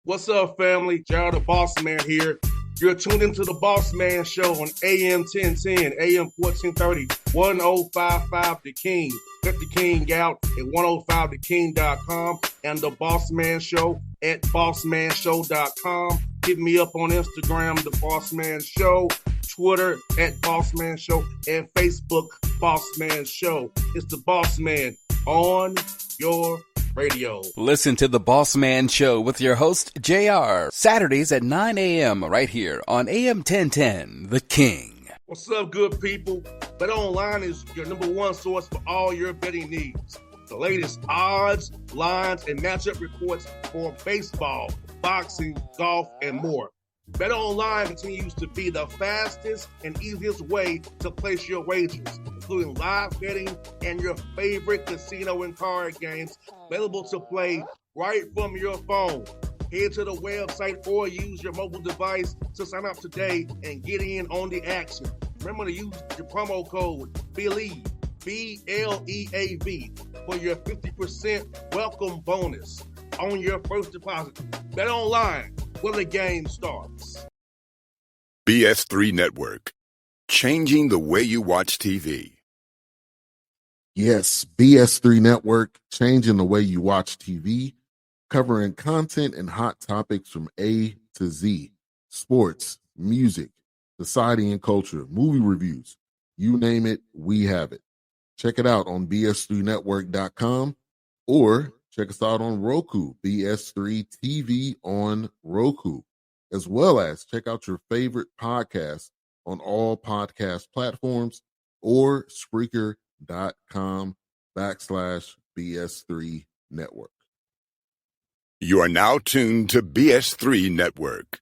What's up, family? Gerald the Bossman here. You're tuned into the Bossman Show on AM 1010, AM 1430, 1055 The King. Let the King out at 105theking.com and the Bossman Show at bossmanshow.com. Hit me up on Instagram, The Bossman Show, Twitter at Bossman Show, and Facebook, Bossman Show. It's the Bossman on your radio. Listen to the Bossman Show with your host, JR, Saturdays at 9 a.m. right here on AM 1010, The King. What's up, good people? BetOnline is your number one source for all your betting needs. The latest odds, lines, and matchup reports for baseball, boxing, golf, and more. BetOnline continues to be the fastest and easiest way to place your wagers, including live betting and your favorite casino and card games available to play right from your phone. Head to the website or use your mobile device to sign up today and get in on the action. Remember to use your promo code BELIEVE, B-L-E-A-V, for your 50% welcome bonus on your first deposit. BetOnline, where the game starts. BS3 Network, changing the way you watch TV. Yes, BS3 Network, changing the way you watch TV, covering content and hot topics from A to Z, sports, music, society and culture, movie reviews, you name it, we have it. Check it out on bs3network.com or check us out on Roku, BS3 TV on Roku, as well as check out your favorite podcasts on all podcast platforms or Spreaker.com/BS3 Network. You are now tuned to BS3 Network.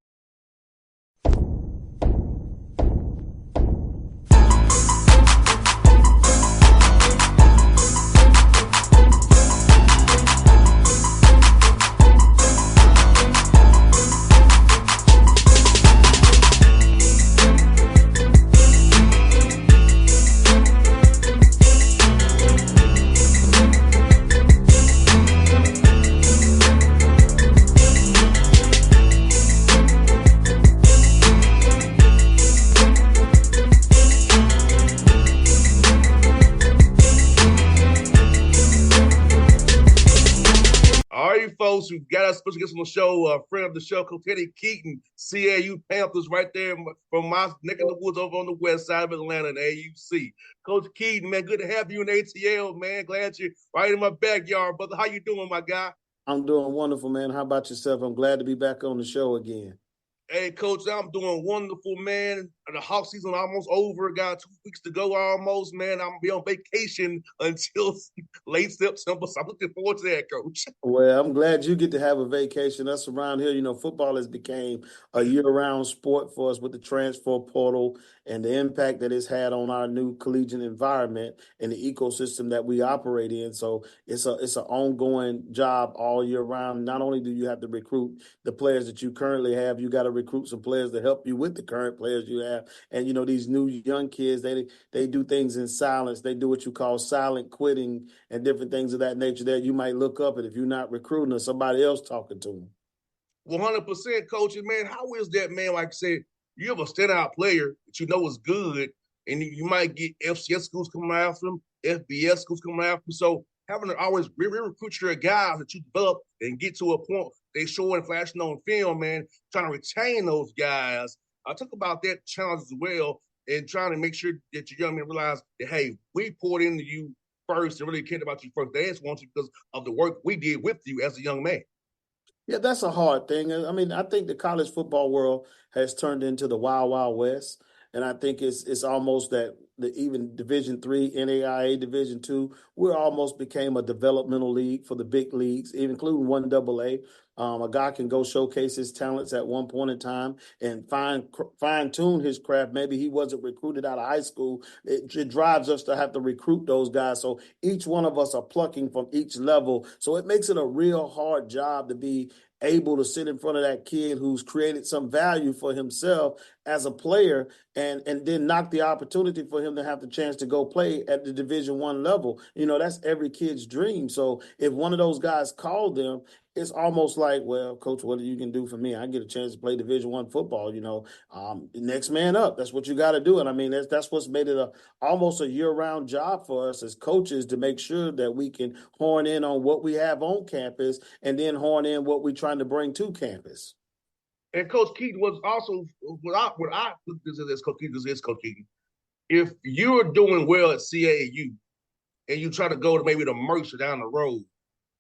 Folks who got us special guest on the show, a friend of the show, Coach Keaton, CAU Panthers, right there from my neck of the woods over on the west side of Atlanta in AUC. Coach Keaton, man, good to have you in ATL, man. Glad you're right in my backyard, brother. How you doing, my guy? I'm doing wonderful, man. How about yourself? I'm glad to be back on the show again. Hey, Coach, I'm doing wonderful, man. The hawk season almost over. Got 2 weeks to go almost, man. I'm going to be on vacation until late September, so I'm looking forward to that, Coach. Well, I'm glad you get to have a vacation. Us around here, football has became a year-round sport for us with the transfer portal and the impact that it's had on our new collegiate environment and the ecosystem that we operate in. So it's an ongoing job all year round. Not only do you have to recruit the players that you currently have, you got to recruit some players to help you with the current players you have. And, these new young kids, they do things in silence. They do what you call silent quitting and different things of that nature that you might look up at if you're not recruiting or somebody else talking to them. 100%, Coach. And, man, how is that, man? Like I said, you have a standout player that you know is good, and you might get FCS schools coming after him, FBS schools coming after him. So having to always recruit your guys that you develop and get to a point they show and flashing on film, man, trying to retain those guys. I talk about that challenge as well and trying to make sure that your young men realize that, hey, we poured into you first and really cared about you first. They just want you because of the work we did with you as a young man. Yeah, that's a hard thing. I mean, I think the college football world has turned into the Wild Wild West, and I think it's almost that even Division III, NAIA Division II, we almost became a developmental league for the big leagues, including 1AA. A guy can go showcase his talents at one point in time and fine-tune his craft. Maybe he wasn't recruited out of high school. It drives us to have to recruit those guys. So each one of us are plucking from each level. So it makes it a real hard job to be able to sit in front of that kid who's created some value for himself as a player and then knock the opportunity for him to have the chance to go play at the Division I level. That's every kid's dream. So if one of those guys called them it's almost like, well, coach, what you can do for me? I get a chance to play Division I football. Next man up. That's what you got to do. And I mean, that's what's made it almost a year-round job for us as coaches to make sure that we can horn in on what we have on campus and then horn in what we're trying to bring to campus. And Coach Keaton was also what I look at this Coach Keaton. If you're doing well at CAU and you try to go to maybe the Mercer down the road,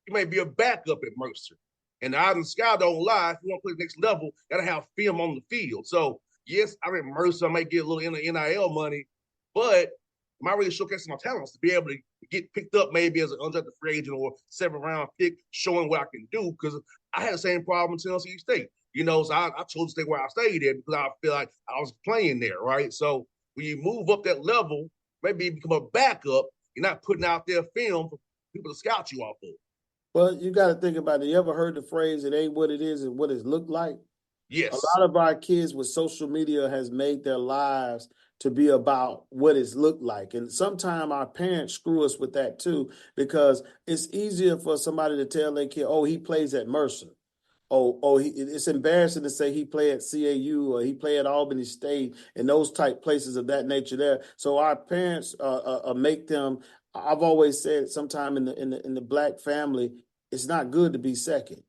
you may be a backup at Mercer. And the Island Sky don't lie. If you want to play the next level, you gotta have film on the field. So yes, I'm at Mercer. I may get a little NIL money, but am I really showcasing my talents to be able to get picked up maybe as an undrafted free agent or 7th-round pick, showing what I can do? Because I had the same problem in Tennessee State. So I chose to stay where I stayed at because I feel like I was playing there, right? So when you move up that level, maybe you become a backup. You're not putting out their film for people to scout you off of. Well, you got to think about it. You ever heard the phrase, it ain't what it is and what it looked like? Yes. A lot of our kids with social media has made their lives to be about what it's looked like. And sometimes our parents screw us with that too, because it's easier for somebody to tell their kid, oh, he plays at Mercer. It's embarrassing to say he played at CAU or he played at Albany State and those type places of that nature there. So our parents make them. I've always said, sometime in the black family, it's not good to be second.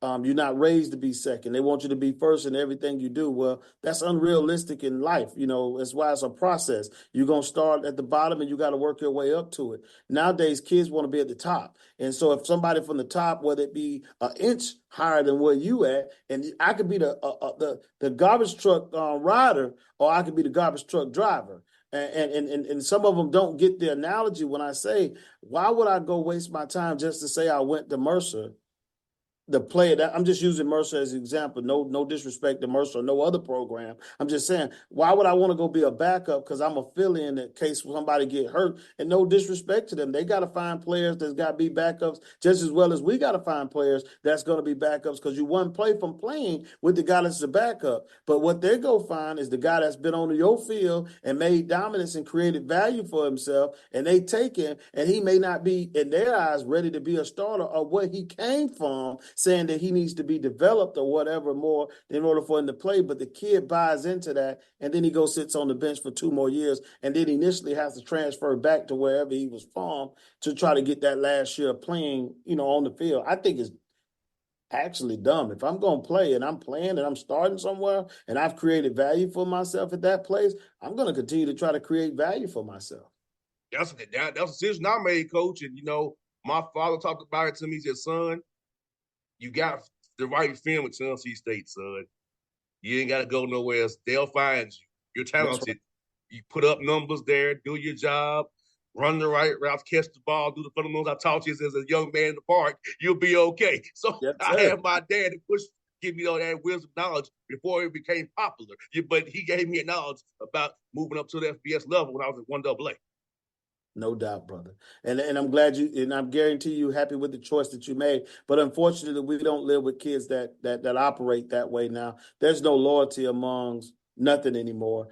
You're not raised to be second. They want you to be first in everything you do. Well, that's unrealistic in life. That's why it's a process. You're going to start at the bottom and you got to work your way up to it. Nowadays, kids want to be at the top. And so if somebody from the top, whether it be an inch higher than where you at, and I could be the garbage truck rider, or I could be the garbage truck driver. And some of them don't get the analogy when I say, why would I go waste my time just to say I went to Mercer? The player that I'm just using Mercer as an example. No disrespect to Mercer or no other program. I'm just saying, why would I want to go be a backup? Because I'm a fill-in in case somebody get hurt. And no disrespect to them. They got to find players that's got to be backups just as well as we got to find players that's going to be backups, because you wouldn't play from playing with the guy that's a backup. But what they go find is the guy that's been on your field and made dominance and created value for himself, and they take him, and he may not be, in their eyes, ready to be a starter or where he came from, saying that he needs to be developed or whatever more in order for him to play. But the kid buys into that, and then he goes sits on the bench for 2 more years, and then initially has to transfer back to wherever he was from to try to get that last year of playing, on the field. I think it's actually dumb. If I'm going to play and I'm playing and I'm starting somewhere and I've created value for myself at that place, I'm going to continue to try to create value for myself. That's a decision I made, Coach. And, my father talked about it to me. He said, son, you got the right film at Tennessee State, son. You ain't got to go nowhere else. They'll find you. You're talented. Right. You put up numbers there, do your job, run the right route, catch the ball, do the fundamentals I taught you as a young man in the park. You'll be okay. So yes, I had my dad to give me all that wisdom knowledge before it became popular. But he gave me a knowledge about moving up to the FBS level when I was at 1AA. No doubt, brother. And I'm glad and I'm guarantee you happy with the choice that you made. But unfortunately, we don't live with kids that operate that way now. There's no loyalty amongst nothing anymore,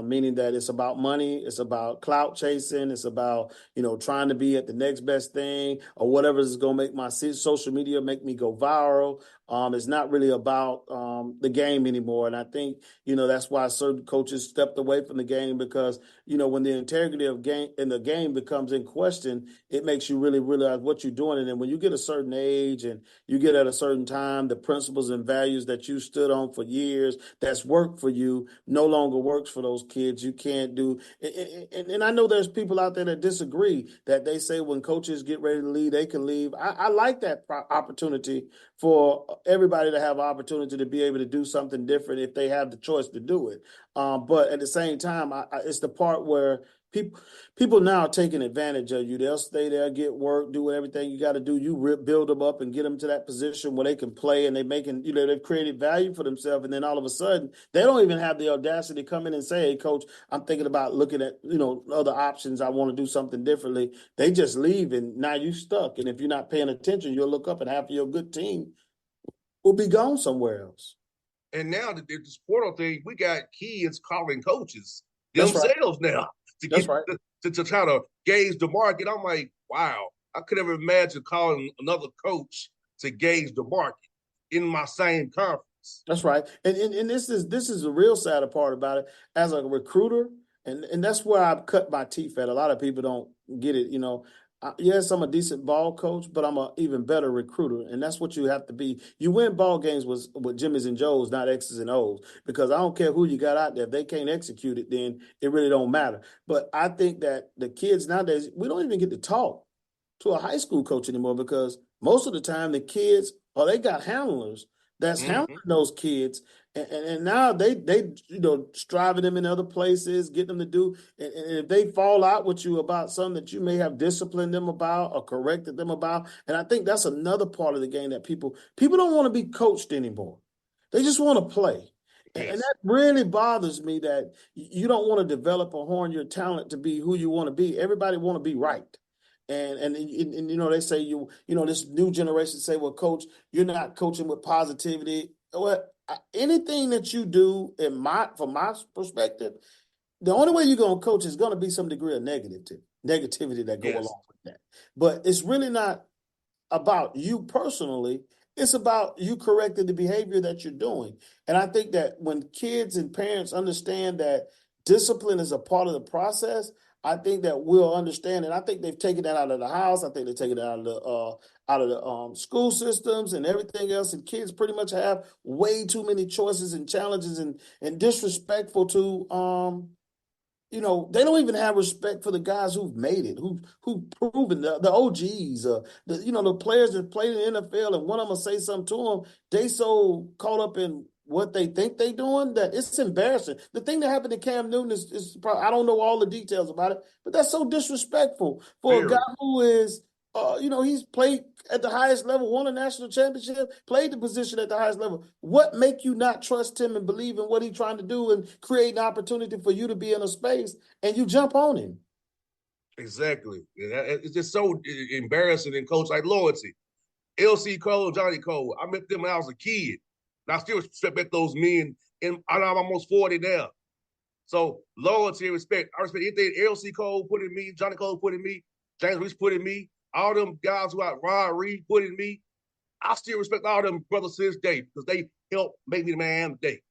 meaning that it's about money, it's about clout chasing, it's about, trying to be at the next best thing or whatever is going to make my social media make me go viral. It's not really about the game anymore. And I think, that's why certain coaches stepped away from the game, because, when the integrity of the game becomes in question, it makes you really realize what you're doing. And then when you get a certain age and you get at a certain time, the principles and values that you stood on for years, that's worked for you, no longer works for those kids. You can't do. And I know there's people out there that disagree, that they say when coaches get ready to leave, they can leave. I like that opportunity for everybody to have an opportunity to be able to do something different if they have the choice to do it. But at the same time, it's the part where people now are taking advantage of you. They'll stay there, get work, do everything you got to do. You build them up and get them to that position where they can play, and they've created value for themselves. And then all of a sudden, they don't even have the audacity to come in and say, "Hey, coach, I'm thinking about looking at other options. I want to do something differently." They just leave, and now you stuck. And if you're not paying attention, you'll look up and half of your good team will be gone somewhere else. And now the portal thing, we got kids calling coaches themselves now to try to gauge the market. I'm like, wow, I could never imagine calling another coach to gauge the market in my same conference. That's right. And this is the real sad part about it. As a recruiter, and that's where I've cut my teeth at. A lot of people don't get it. Yes, I'm a decent ball coach, but I'm an even better recruiter, and that's what you have to be. You win ball games with Jimmys and Joes, not X's and O's, because I don't care who you got out there. If they can't execute it, then it really don't matter. But I think that the kids nowadays, we don't even get to talk to a high school coach anymore, because most of the time the kids, they got handlers that's handling those kids, and now they striving them in other places, getting them to do, and if they fall out with you about something that you may have disciplined them about or corrected them about, and I think that's another part of the game that people don't want to be coached anymore. They just want to play. Yes. And that really bothers me, that you don't want to develop or hone your talent to be who you want to be. Everybody want to be right. And they say this new generation say, well, coach, you're not coaching with positivity. Well, anything that you do from my perspective, the only way you're going to coach is going to be some degree of negativity that go along with that. But it's really not about you personally. It's about you correcting the behavior that you're doing. And I think that when kids and parents understand that discipline is a part of the process, I think that we'll understand it. I think they've taken that out of the house. I think they've taken it out of the school systems and everything else. And kids pretty much have way too many choices and challenges, and disrespectful to they don't even have respect for the guys who've made it, who've proven the OGs, the players that played in the NFL, and one of them will say something to them. They so caught up in what they think they're doing that it's embarrassing. The thing that happened to Cam Newton is probably, I don't know all the details about it, but that's so disrespectful for a guy who is, he's played at the highest level, won a national championship, played the position at the highest level. What make you not trust him and believe in what he's trying to do and create an opportunity for you to be in a space and you jump on him? Exactly. It's just so embarrassing in coach like loyalty. LC Cole, Johnny Cole, I met them when I was a kid. And I still respect those men, and I'm almost 40 now. So loyalty and respect. I respect anything LC Cole put in me, Johnny Cole put in me, James Reese put in me, all them guys who got Ron Reed put in me. I still respect all them brothers to this day because they helped make me the man I am today.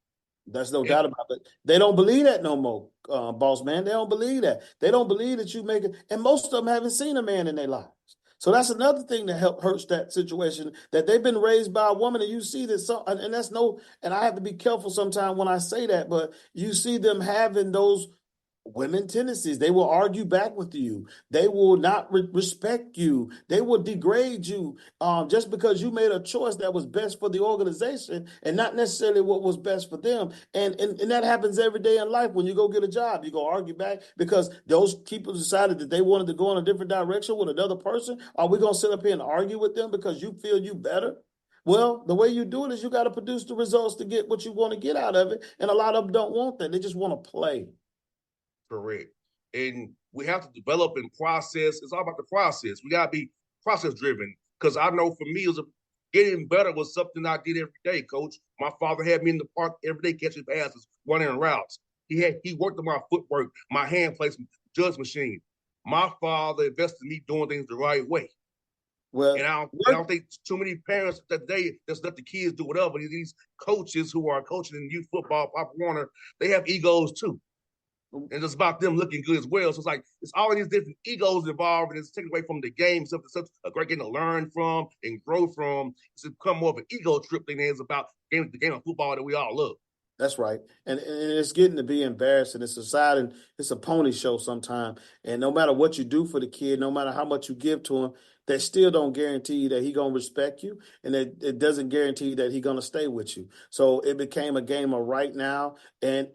There's no doubt about it. They don't believe that no more, boss man. They don't believe that. They don't believe that you make it. And most of them haven't seen a man in their lives. So that's another thing that hurts that situation, that they've been raised by a woman, and you see that and I have to be careful sometimes when I say that, but you see them having those women tendencies. They will argue back with you. They will not respect you. They will degrade you just because you made a choice that was best for the organization and not necessarily what was best for them. And that happens every day in life. When you go get a job, you go argue back because those people decided that they wanted to go in a different direction with another person. Are we going to sit up here and argue with them because you feel you better? Well, the way you do it is you got to produce the results to get what you want to get out of it. And a lot of them don't want that. They just want to play. Correct. And we have to develop and process. It's all about the process. We got to be process driven, because I know for me, getting better was something I did every day, Coach. My father had me in the park every day catching passes, running routes. He worked on my footwork, my hand placement, judge machine. My father invested in me doing things the right way. Well, and I don't think too many parents today just let the kids do whatever. These coaches who are coaching in youth football, Pop Warner, they have egos too. And it's about them looking good as well. So it's all of these different egos involved, and it's taken away from the game. Something such a great game to learn from and grow from. It's become more of an ego trip than it is about the game of football that we all love. That's right. And it's getting to be embarrassing. It's a side, and it's a pony show sometimes. And no matter what you do for the kid, no matter how much you give to him, that still don't guarantee that he going to respect you, and that it doesn't guarantee that he going to stay with you. So it became a game of right now. And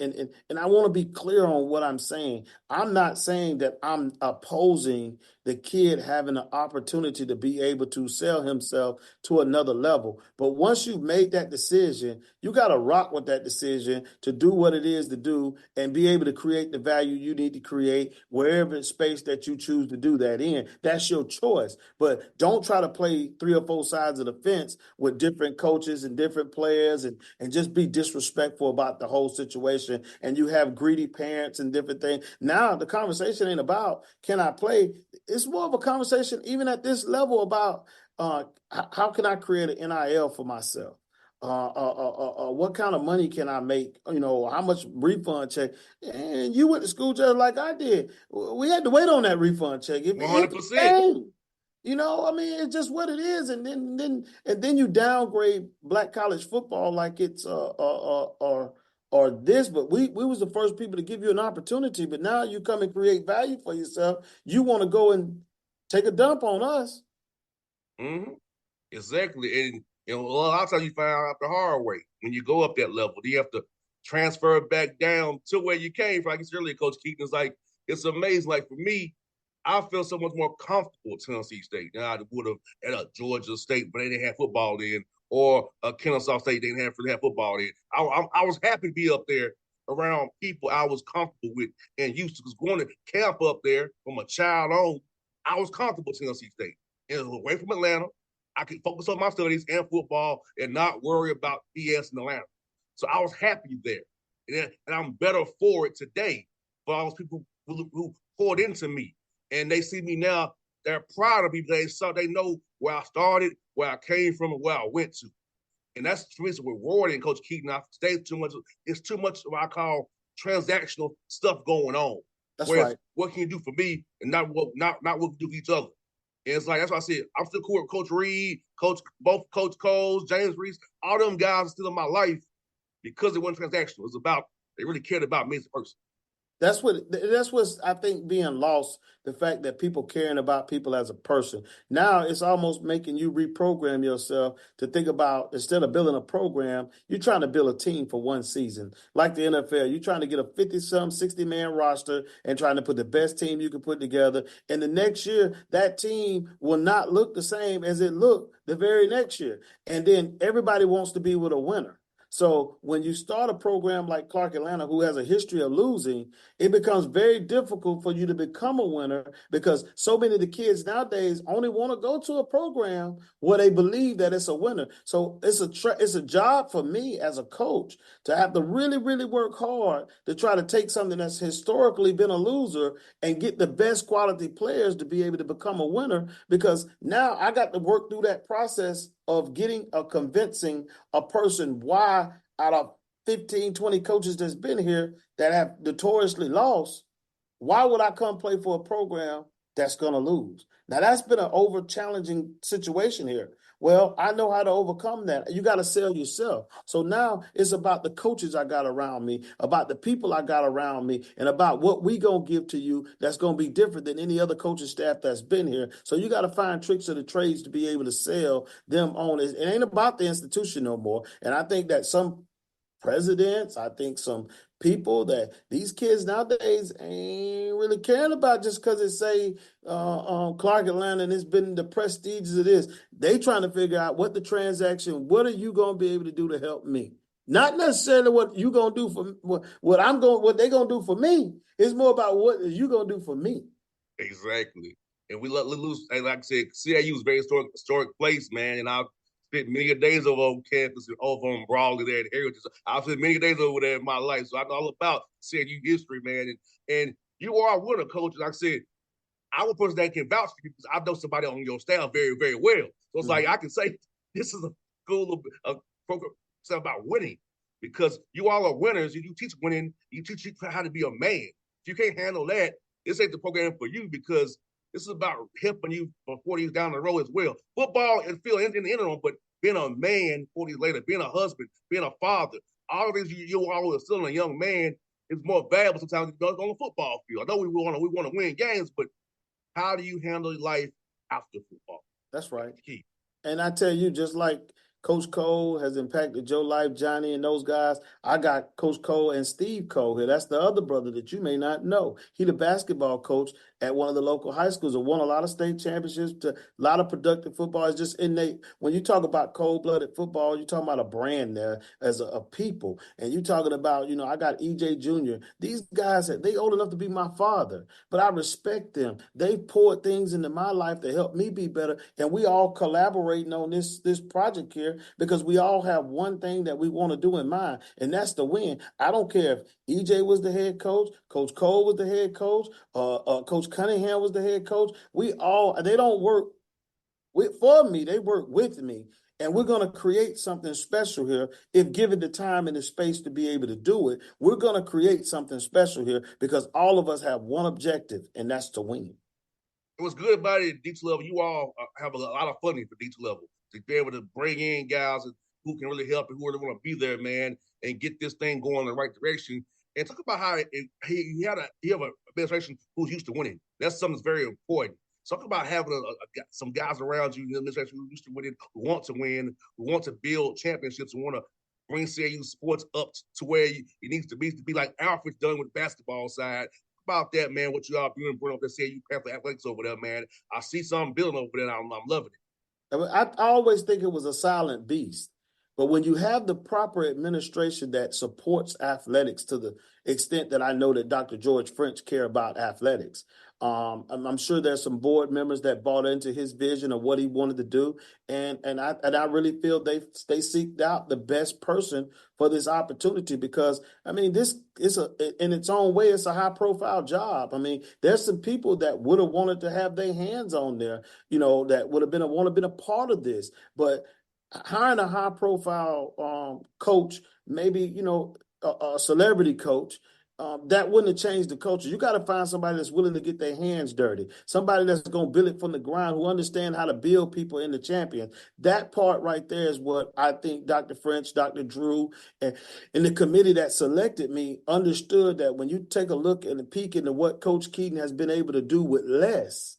I want to be clear on what I'm saying. I'm not saying that I'm opposing the kid having an opportunity to be able to sell himself to another level. But once you've made that decision, you got to rock with that decision to do what it is to do and be able to create the value you need to create wherever space that you choose to do that in. That's your choice. But don't try to play 3 or 4 sides of the fence with different coaches and different players and just be disrespectful about the whole situation. And you have greedy parents and different things. Now the conversation ain't about, can I play? It's more of a conversation, even at this level, about how can I create an NIL for myself? What kind of money can I make? How much refund check? And you went to school just like I did. We had to wait on that refund check. If it 100%. came, it's just what it is. And then you downgrade black college football like it's or this. But we was the first people to give you an opportunity. But now you come and create value for yourself. You want to go and take a dump on us. Mm-hmm. Exactly. And a lot of times you find out the hard way when you go up that level. You have to transfer back down to where you came from. Like I said earlier, Coach Keaton, it's amazing. Like for me, I feel so much more comfortable at Tennessee State than I would have at a Georgia State, but they didn't have football then, or a Kennesaw State, they didn't have football then. I was happy to be up there around people I was comfortable with and used to. Because going to camp up there from a child on, I was comfortable at Tennessee State. And it was away from Atlanta. I could focus on my studies and football and not worry about BS in Atlanta. So I was happy there. And I'm better for it today for all those people who poured into me. And they see me now, they're proud of me. They know where I started, where I came from, and where I went to. And that's for me, it's rewarding, Coach Keaton. It's too much of what I call transactional stuff going on. That's right. What can you do for me and not what we do for each other? And it's like, that's why I said, I'm still cool with Coach Reed, both Coach Coles, James Reese, all them guys are still in my life because it wasn't transactional. It's about, they really cared about me as a person. That's what's I think being lost, the fact that people caring about people as a person. Now it's almost making you reprogram yourself to think about, instead of building a program, you're trying to build a team for one season. Like the NFL, you're trying to get a 50-some, 60-man roster and trying to put the best team you can put together. And the next year, that team will not look the same as it looked the very next year. And then everybody wants to be with a winner. So when you start a program like Clark Atlanta, who has a history of losing, it becomes very difficult for you to become a winner, because so many of the kids nowadays only want to go to a program where they believe that it's a winner. So it's a job for me as a coach to have to really, really work hard to try to take something that's historically been a loser and get the best quality players to be able to become a winner, because now I got to work through that process of convincing a person why, out of 15, 20 coaches that's been here that have notoriously lost, why would I come play for a program that's going to lose? Now, that's been an over-challenging situation here. Well, I know how to overcome that. You got to sell yourself. So now it's about the coaches I got around me, about the people I got around me, and about what we going to give to you that's going to be different than any other coaching staff that's been here. So you got to find tricks of the trades to be able to sell them on. It ain't about the institution no more. And I think that some presidents, I think some people, that these kids nowadays ain't really caring about just because it say Clark Atlanta and it's been the prestige it is. They trying to figure out what are you going to be able to do to help me? Not necessarily what you going to do for what they going to do for me. It's more about what are you going to do for me. Exactly. And we let lose, and like I said, CIU is a very historic place, man. And I've spent many days over on campus and over on Brawley there in Heritage. I've spent many days over there in my life, so I know all about CIU history, man. And you are a winner, coach. Like I said, I'm a person that can vouch for you because I know somebody on your staff very, very well. So it's like I can say this is a school of program about winning, because you all are winners and you teach winning. You teach you how to be a man. If you can't handle that, this ain't the program for you, because this is about helping you for 40 years down the road as well. Football and field in the interim, but being a man 40 years later, being a husband, being a father, all of these you all are still a young man is more valuable sometimes than on the football field. I know we want to win games, but how do you handle life after football? That's right. That's key. And I tell you, just like Coach Cole has impacted Joe Life, Johnny, and those guys, I got Coach Cole and Steve Cole here. That's the other brother that you may not know. He the basketball coach at one of the local high schools and won a lot of state championships, a lot of productive football. It's just innate. When you talk about cold-blooded football, you're talking about a brand there as a people. And you're talking about, I got EJ Jr. These guys, they old enough to be my father, but I respect them. They poured things into my life to help me be better. And we all collaborating on this project here, because we all have one thing that we want to do in mind, and that's to win. I don't care if EJ was the head coach, Coach Cole was the head coach, Coach Cunningham was the head coach. They don't work for me. They work with me. And we're going to create something special here. If given the time and the space to be able to do it, we're going to create something special here because all of us have one objective, and that's to win. What's good about it at D2 level, you all have a lot of funding for D2 level to be able to bring in guys who can really help and who really want to be there, man, and get this thing going in the right direction. And talk about how he have an administration who's used to winning. That's something that's very important. Talk about having some guys around you in the administration who used to win, who want to win, who want to build championships, who want to bring CAU sports up to where it needs to be like Alfred's done with the basketball side. About that, man, what you all doing, bring up the CAU Panther Athletics over there, man. I see something building over there, and I'm loving it. I always think it was a silent beast. But when you have the proper administration that supports athletics to the extent that I know that Dr. George French care about athletics, I'm sure there's some board members that bought into his vision of what he wanted to do, and I really feel they seeked out the best person for this opportunity because I mean this is in its own way it's a high profile job. I mean there's some people that would have wanted to have their hands on there, that would have been a part of this, but hiring a high profile coach, maybe a celebrity coach. That wouldn't have changed the culture. You got to find somebody that's willing to get their hands dirty, somebody that's going to build it from the ground, who understand how to build people into champions. That part right there is what I think Dr. French, Dr. Drew, and the committee that selected me understood that when you take a look and a peek into what Coach Keaton has been able to do with less.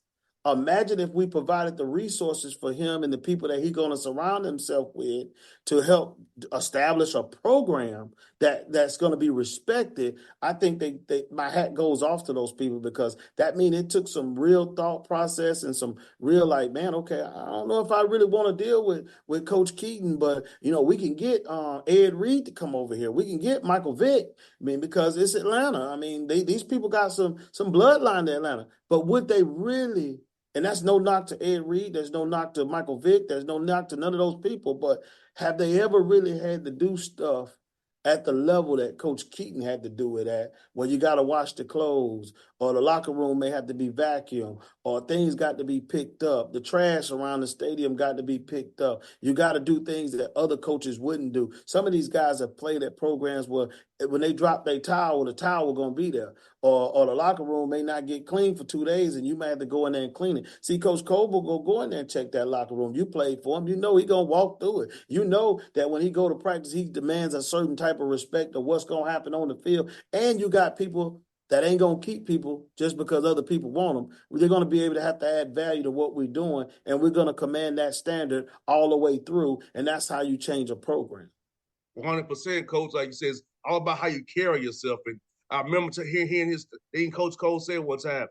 Imagine if we provided the resources for him and the people that he's going to surround himself with to help establish a program that's going to be respected. I think my hat goes off to those people because that means it took some real thought process and some real man, okay, I don't know if I really want to deal with Coach Keaton, but we can get Ed Reed to come over here. We can get Michael Vick. I mean, because it's Atlanta. I mean, these people got some bloodline to Atlanta, but would they really? And that's no knock to Ed Reed. There's no knock to Michael Vick. There's no knock to none of those people. But have they ever really had to do stuff at the level that Coach Keaton had to do it at, where you got to wash the clothes, or the locker room may have to be vacuumed, or things got to be picked up. The trash around the stadium got to be picked up. You got to do things that other coaches wouldn't do. Some of these guys have played at programs where when they drop their towel, the towel going to be there. Or the locker room may not get clean for 2 days, and you may have to go in there and clean it. See, Coach Coble go in there and check that locker room. You played for him. You know he going to walk through it. You know that when he go to practice, he demands a certain type of respect of what's going to happen on the field. And you got people that ain't going to keep people just because other people want them. They're going to be able to have to add value to what we're doing, and we're going to command that standard all the way through, and that's how you change a program. 100%, Coach. Like you said, it's all about how you carry yourself. And I remember hearing Coach Cole say one time,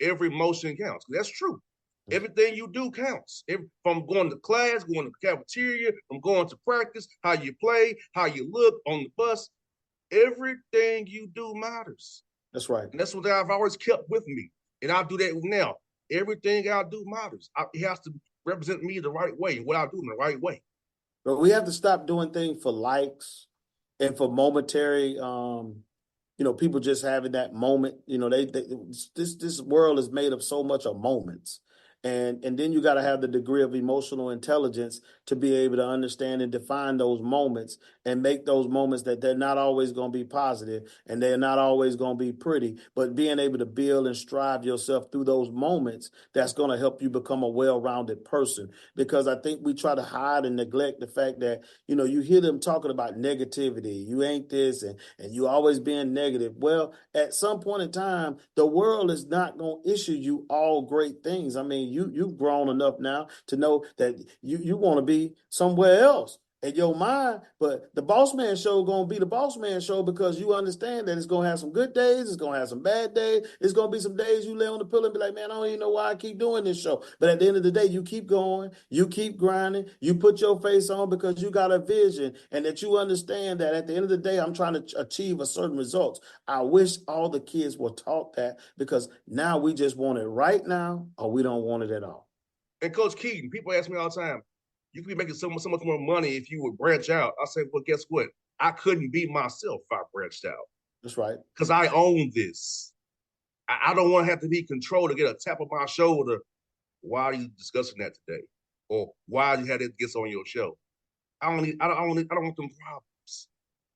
every motion counts. That's true. Everything you do counts. From going to class, going to the cafeteria, from going to practice, how you play, how you look on the bus, everything you do matters. That's right. And that's what I've always kept with me. And I'll do that now. Everything I do matters. It has to represent me the right way, what I do in the right way. But we have to stop doing things for likes and for momentary, people just having that moment. This world is made of so much of moments. And then you got to have the degree of emotional intelligence to be able to understand and define those moments and make those moments that they're not always going to be positive and they're not always going to be pretty, but being able to build and strive yourself through those moments, that's going to help you become a well-rounded person. Because I think we try to hide and neglect the fact that, you hear them talking about negativity. You ain't this and you always being negative. Well, at some point in time, the world is not going to issue you all great things. I mean, you've grown enough now to know that you want to be somewhere else in your mind, but the Bossman show going to be the Bossman show because you understand that it's going to have some good days, it's going to have some bad days, it's going to be some days you lay on the pillow and be like, man, I don't even know why I keep doing this show. But at the end of the day, you keep going, you keep grinding, you put your face on because you got a vision and that you understand that at the end of the day, I'm trying to achieve a certain results. I wish all the kids were taught that because now we just want it right now or we don't want it at all. And Coach Keaton, people ask me all the time, you could be making so much more money if you would branch out. I said, well, guess what? I couldn't be myself if I branched out. That's right. Because I own this. I don't want to have to be controlled to get a tap on my shoulder. Why are you discussing that today? or why you had that guest on your show. I don't want them problems.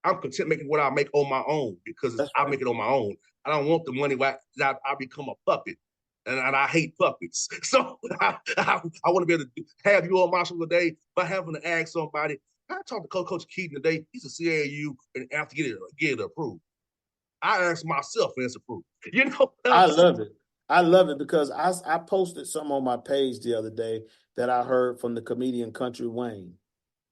I'm content making what I make on my own because That's I right. make it on my own. I don't want the money where I become a puppet. And I hate puppets. So I want to be able to have you on my show today by having to ask somebody. I talked to Coach Keaton today. He's a CAU and after get it approved. I asked myself and it's approved. You know what I I'm saying? love it. I love it because I posted something on my page the other day that I heard from the comedian Country Wayne.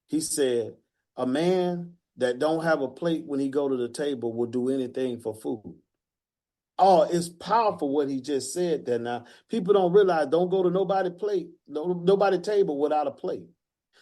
He said, a man that don't have a plate when he go to the table will do anything for food. Oh, it's powerful what he just said there. Now, people don't realize, don't go to nobody plate, nobody table without a plate.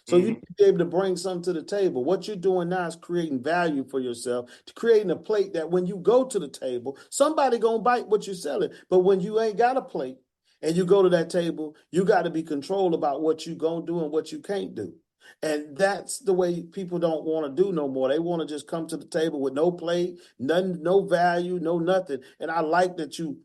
So you need to be able to bring something to the table. What you're doing now is creating value for yourself, to creating a plate that when you go to the table, somebody gonna bite what you're selling. But when you ain't got a plate and you go to that table, you got to be controlled about what you gonna do and what you can't do. And that's the way people don't want to do no more. They want to just come to the table with no plate, none, no value, no nothing. And I like that you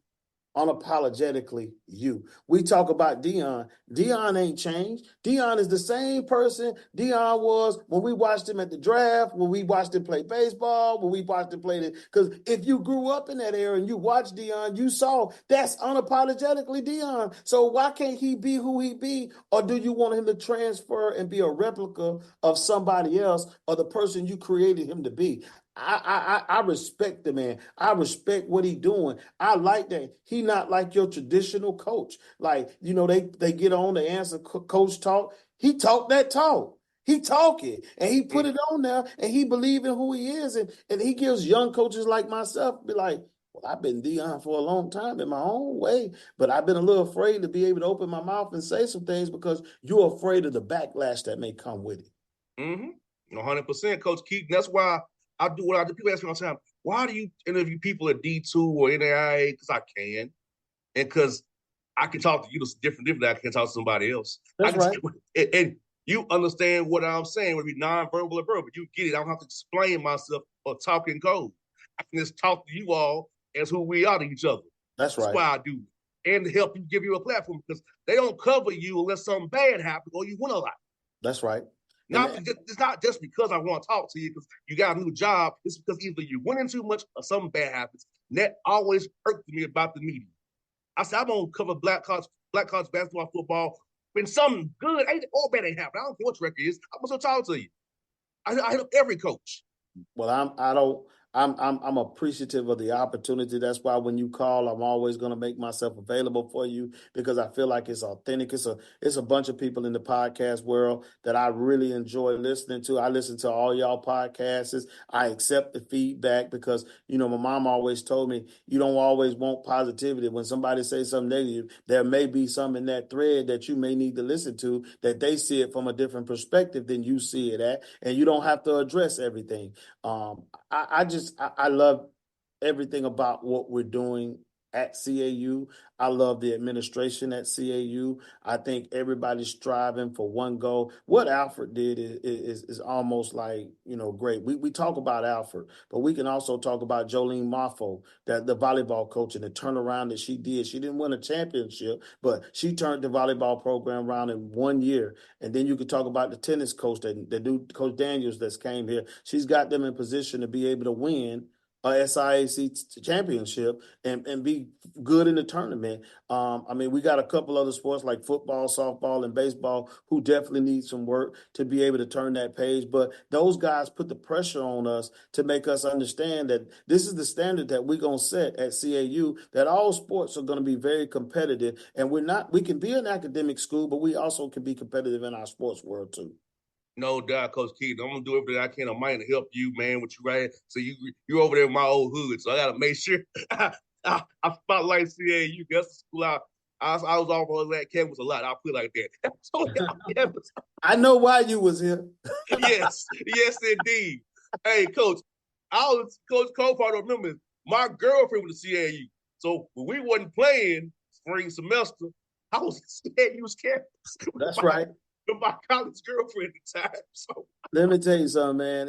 unapologetically you. We talk about Deion. Deion ain't changed. Deion is the same person Deion was when we watched him at the draft, when we watched him play baseball, when we watched him play it. Because if you grew up in that era and you watched Deion, you saw that's unapologetically Deion. So why can't he be who he be? Or do you want him to transfer and be a replica of somebody else or the person you created him to be? I respect the man. I respect what he doing. I like that. He not like your traditional coach. Like, they get on, they answer coach talk. He talk that talk. He talk it and he put it on there and he believe in who he is. And he gives young coaches like myself be like, well, I've been Deion for a long time in my own way, but I've been a little afraid to be able to open my mouth and say some things because you're afraid of the backlash that may come with it. 100%, Coach Keaton. That's why I do what I do. People ask me all the time, why do you interview people at D2 or NAIA? Because I can. And because I can talk to you different than I can talk to somebody else. That's right. And you understand what I'm saying, whether it be nonverbal or verbal. You get it. I don't have to explain myself or talk in code. I can just talk to you all as who we are to each other. That's right. That's why I do it. And to help you, give you a platform because they don't cover you unless something bad happens or you win a lot. That's right. It's not just because I want to talk to you because you got a new job. It's because either you winning too much or something bad happens. And that always irked me about the media. I said, I'm going to cover black college basketball, football. When something good or bad ain't happening, I don't care what your record is. I'm going to talk to you. I hit up every coach. Well, I'm appreciative of the opportunity. That's why when you call, I'm always going to make myself available for you because I feel like it's authentic. It's a bunch of people in the podcast world that I really enjoy listening to. I listen to all y'all podcasts. I accept the feedback because, my mom always told me you don't always want positivity. When somebody says something negative, there may be some in that thread that you may need to listen to that they see it from a different perspective than you see it at, and you don't have to address everything. I love everything about what we're doing at CAU. I love the administration at CAU. I think everybody's striving for one goal. What Alfred did is almost like, great. We talk about Alfred, but we can also talk about Jolene Moffo, that the volleyball coach, and the turnaround that she did. She didn't win a championship, but she turned the volleyball program around in 1 year. And then you could talk about the tennis coach, the new Coach Daniels that's came here. She's got them in position to be able to win a SIAC championship and be good in the tournament. We got a couple other sports like football, softball, and baseball who definitely need some work to be able to turn that page. But those guys put the pressure on us to make us understand that this is the standard that we're going to set at CAU, that all sports are going to be very competitive. And we can be an academic school, but we also can be competitive in our sports world too. No doubt, Coach Keaton. I'm gonna do everything I can on mine to help you, man. What you right? So you're over there in my old hood, so I gotta make sure I spotlight CAU. That's the school I was off on that campus a lot. I'll put it like that. So, I know why you was here. yes, indeed. Hey, Coach, Coach Copart. Remember, my girlfriend was the CAU. So when we wasn't playing spring semester, I was CAU's campus. That's right. with my college girlfriend at the time. So Let me tell you something, man.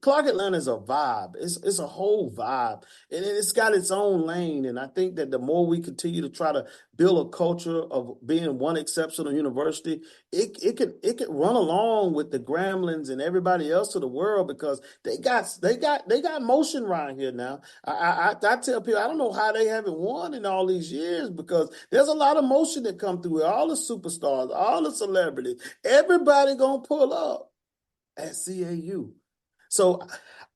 Clark Atlanta is a vibe. It's a whole vibe, and it's got its own lane. And I think that the more we continue to try to build a culture of being one exceptional university, it could run along with the Gremlins and everybody else of the world because they got motion around here now. I tell people I don't know how they haven't won in all these years because there's a lot of motion that come through here. All the superstars, all the celebrities, everybody gonna pull up at CAU. So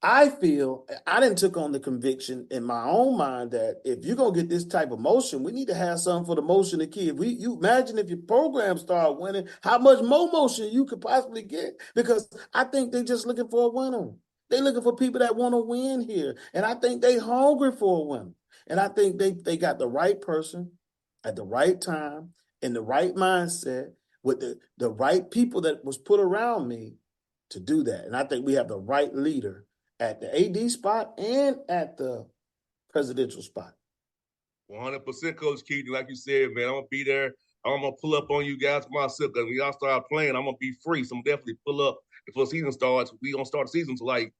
I feel I didn't took on the conviction in my own mind that if you're gonna get this type of motion, we need to have something for the motion of kids. You imagine if your program start winning, how much more motion you could possibly get. Because I think they're just looking for a winner. They're looking for people that want to win here. And I think they hungry for a winner. And I think they got the right person at the right time in the right mindset with the right people that was put around me to do that. And I think we have the right leader at the AD spot and at the presidential spot. 100%, Coach Keaton. Like you said, man, I'm going to be there. I'm going to pull up on you guys myself because when y'all start playing, I'm going to be free. So I'm definitely pull up before the season starts. We don't start the season until like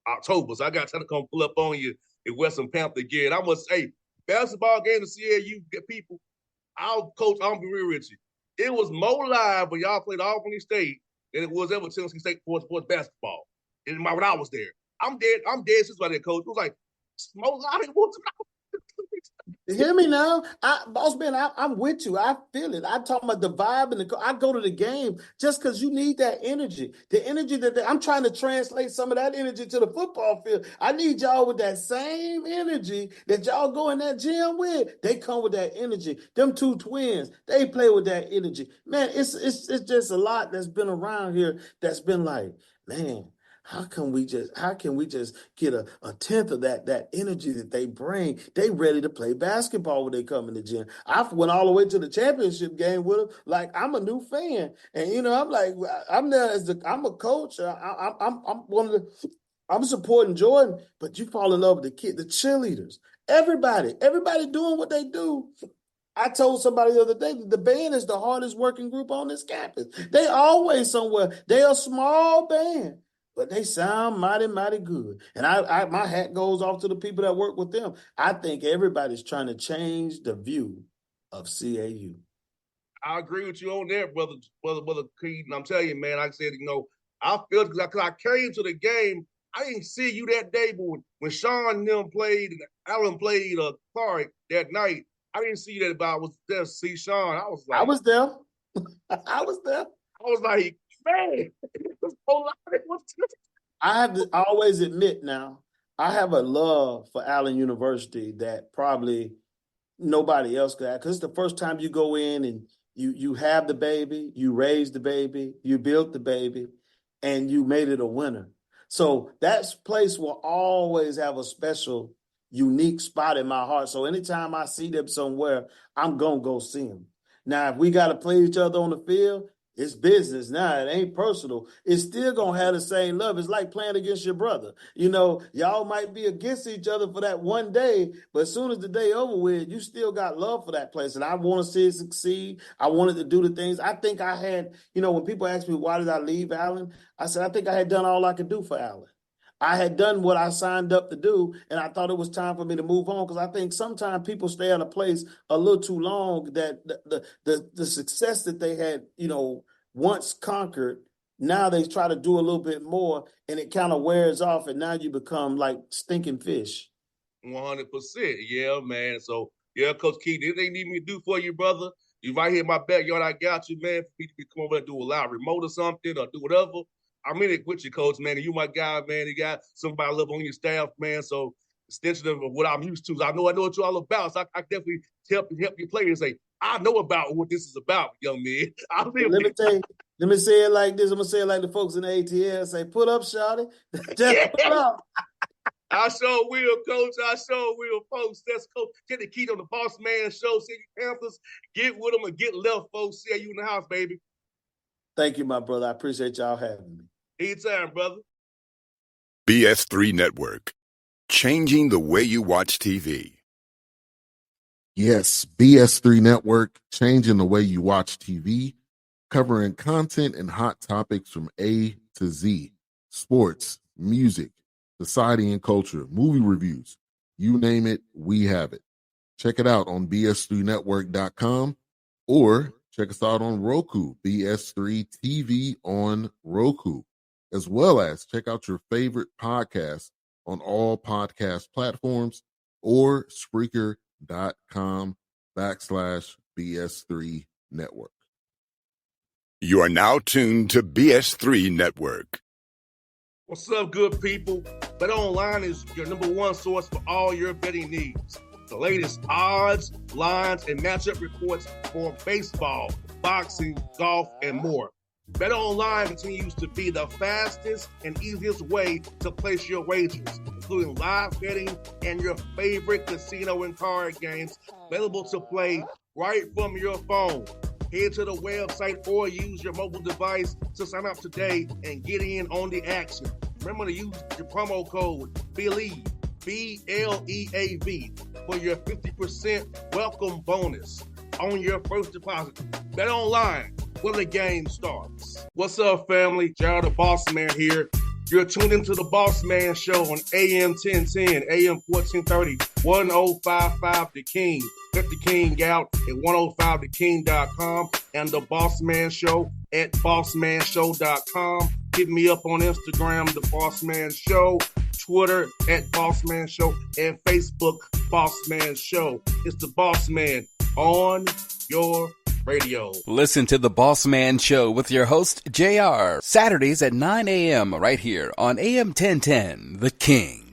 October. So I got time to come pull up on you in Western Panther again. I must say, basketball game to CAU, get people, I'll be real with you. It was more live when y'all played Albany State than it was ever Tennessee State sports basketball. When I was there. I'm dead since by that, coach. It was like more live. Hear me now, Bossman. I'm with you. I feel it. I'm talking about the vibe and I go to the game just because you need that energy. The energy I'm trying to translate some of that energy to the football field. I need y'all with that same energy that y'all go in that gym with. They come with that energy. Them two twins, they play with that energy. Man, it's just a lot that's been around here that's been like, man. How can we just get a tenth of that energy that they bring? They ready to play basketball when they come in the gym. I went all the way to the championship game with them. Like I'm a new fan, and I'm like I'm there I'm a coach. I'm one of the I'm supporting Jordan, but you fall in love with the kid, the cheerleaders, everybody doing what they do. I told somebody the other day that the band is the hardest working group on this campus. They always somewhere. They're a small band. But they sound mighty, mighty good. And my hat goes off to the people that work with them. I think everybody's trying to change the view of CAU. I agree with you on that, brother Keaton. I'm telling you, man, like I said, I felt because I came to the game. I didn't see you that day, but when Sean and them played and Allen played Clark that night, I didn't see that, but I was there to see Sean. I was like, I was there. I was there. I was like, man, I have to always admit now, I have a love for Allen University that probably nobody else could have. Because it's the first time you go in and you have the baby, you raise the baby, you built the baby, and you made it a winner. So that place will always have a special, unique spot in my heart. So anytime I see them somewhere, I'm going to go see them. Now, if we got to play each other on the field, it's business now. It ain't personal. It's still going to have the same love. It's like playing against your brother. Y'all might be against each other for that one day, but as soon as the day over with, you still got love for that place. And I want to see it succeed. I wanted to do the things. I think I had, when people ask me, why did I leave Allen? I said, I think I had done all I could do for Allen. I had done what I signed up to do, and I thought it was time for me to move on because I think sometimes people stay at a place a little too long that the success that they had, once conquered, now they try to do a little bit more, and it kind of wears off, and now you become like stinking fish. 100%. Yeah, man. So, yeah, Coach Keaton, anything you need me to do for you, brother, you right here in my backyard, I got you, man, for me to come over and do a live remote or something or do whatever. I'm in it with you, Coach, man. And you my guy, man. You got somebody love on your staff, man. So extension of what I'm used to. I know what you're all about. So I definitely help your players say, I know about what this is about, young man. Let me say it like this. I'm gonna say it like the folks in the ATL say, put up, shawty. Just put up. I sure will, Coach. I sure will, folks. That's Coach Keaton on the Bossman Show. City Panthers, get with them and get left, folks. See you in the house, baby. Thank you, my brother. I appreciate y'all having me. Anytime, brother. BS3 Network, changing the way you watch TV. Yes, BS3 Network, changing the way you watch TV. covering content and hot topics from A to Z, sports, music, society and culture, movie reviews. You name it, we have it. Check it out on bs3network.com or check us out on Roku, BS3 TV on Roku, as well as check out your favorite podcasts on all podcast platforms or Spreaker.com/BS3 Network. You are now tuned to BS3 Network. What's up, good people? Bet Online is your number one source for all your betting needs. The latest odds, lines, and matchup reports for baseball, boxing, golf, and more. Bet Online continues to be the fastest and easiest way to place your wagers, including live betting and your favorite casino and card games available to play right from your phone. Head to the website or use your mobile device to sign up today and get in on the action. Remember to use your promo code BELIEVE, BLEAV, for your 50% welcome bonus on your first deposit. Bet Online, where the game starts. What's up, family? Jared the Bossman here. You're tuned into the Bossman Show on AM 1010, AM 1430, 1055 The King. Let the King out at 105theking.com and the Bossman Show at bossmanshow.com. Hit me up on Instagram, The Bossman Show, Twitter at Bossman Show, and Facebook, Bossman Show. It's the Bossman on your radio. Listen to the Bossman Show with your host, JR, Saturdays at 9 a.m. right here on AM 1010, The King.